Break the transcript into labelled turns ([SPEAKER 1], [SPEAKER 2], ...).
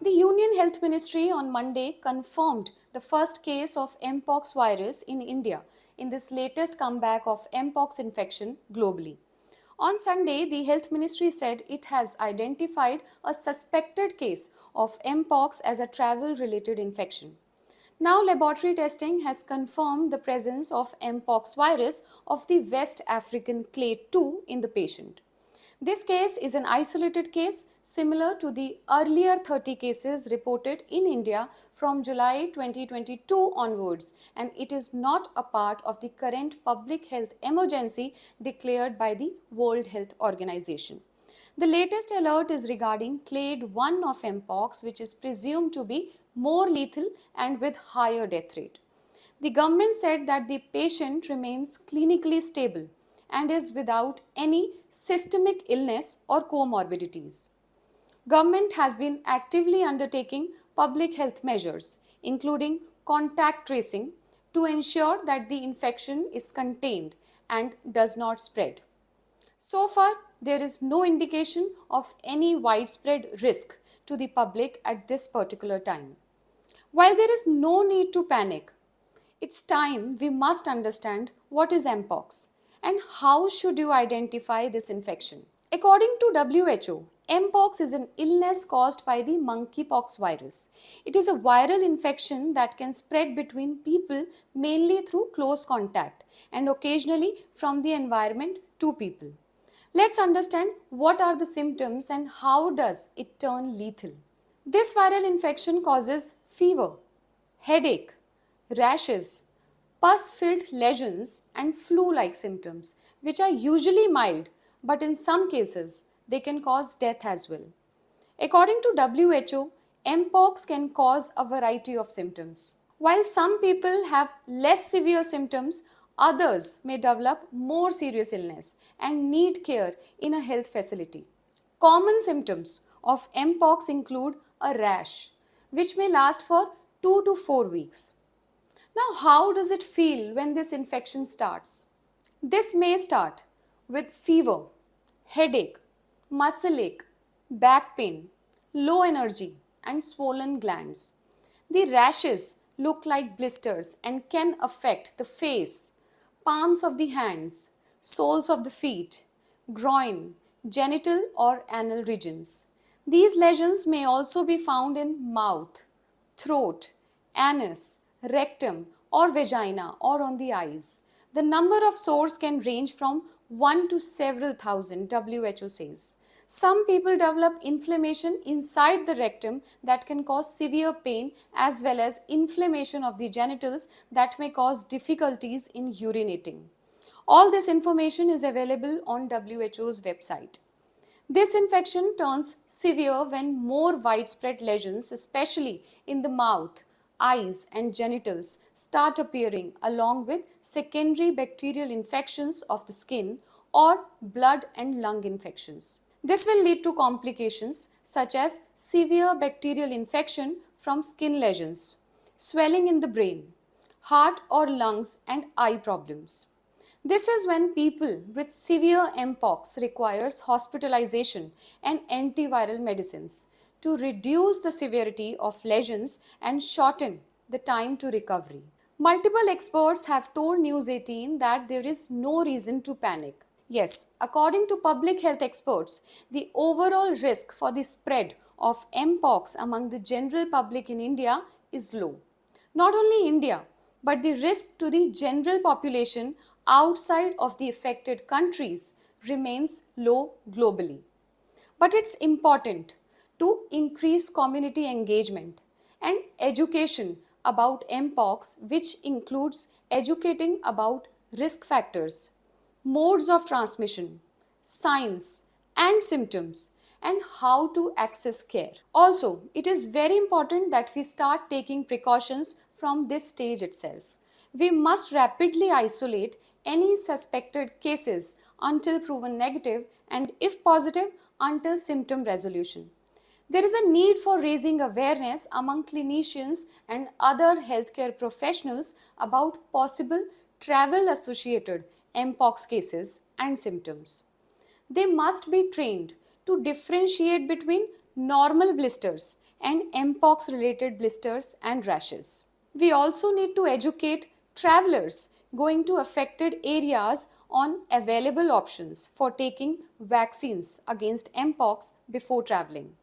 [SPEAKER 1] The Union Health Ministry on Monday confirmed the first case of Mpox virus in India in this latest comeback of Mpox infection globally. On Sunday, the Health Ministry said it has identified a suspected case of Mpox as a travel-related infection. Now, laboratory testing has confirmed the presence of Mpox virus of the West African clade 2 in the patient. This case is an isolated case similar to the earlier 30 cases reported in India from July 2022 onwards, and it is not a part of the current public health emergency declared by the World Health Organization. The latest alert is regarding clade 1 of Mpox, which is presumed to be more lethal and with higher death rate. The government said that the patient remains clinically stable and is without any systemic illness or comorbidities. Government has been actively undertaking public health measures, including contact tracing, to ensure that the infection is contained and does not spread. So far, there is no indication of any widespread risk to the public at this particular time. While there is no need to panic, it's time we must understand what is Mpox and how should you identify this infection. According to WHO, Mpox is an illness caused by the monkeypox virus. It is a viral infection that can spread between people mainly through close contact and occasionally from the environment to people. Let's understand what are the symptoms and how does it turn lethal. This viral infection causes fever, headache, rashes, pus-filled lesions and flu-like symptoms, which are usually mild, but in some cases, they can cause death as well. According to WHO, Mpox can cause a variety of symptoms. While some people have less severe symptoms, others may develop more serious illness and need care in a health facility. Common symptoms of Mpox include a rash, which may last for 2 to 4 weeks. Now, how does it feel when this infection starts? This may start with fever, headache, muscle ache, back pain, low energy, and swollen glands. The rashes look like blisters and can affect the face, palms of the hands, soles of the feet, groin, genital or anal regions. These lesions may also be found in mouth, throat, anus, rectum or vagina or on the eyes. The number of sores can range from 1 to several thousand, WHO says. Some people develop inflammation inside the rectum that can cause severe pain as well as inflammation of the genitals that may cause difficulties in urinating. All this information is available on WHO's website. This infection turns severe when more widespread lesions, especially in the mouth, eyes and genitals, start appearing along with secondary bacterial infections of the skin or blood and lung infections. This will lead to complications such as severe bacterial infection from skin lesions, swelling in the brain, heart or lungs and eye problems. This is when people with severe Mpox requires hospitalization and antiviral medicines to reduce the severity of lesions and shorten the time to recovery. Multiple experts have told News 18 that there is no reason to panic. Yes, according to public health experts, the overall risk for the spread of Mpox among the general public in India is low. Not only India, but the risk to the general population outside of the affected countries remains low globally. But it's important to increase community engagement and education about Mpox, which includes educating about risk factors, modes of transmission, signs and symptoms, and how to access care. Also, it is very important that we start taking precautions from this stage itself. We must rapidly isolate any suspected cases until proven negative and, if positive, until symptom resolution. There is a need for raising awareness among clinicians and other healthcare professionals about possible travel-associated Mpox cases and symptoms. They must be trained to differentiate between normal blisters and Mpox related blisters and rashes. We also need to educate travelers going to affected areas on available options for taking vaccines against Mpox before traveling.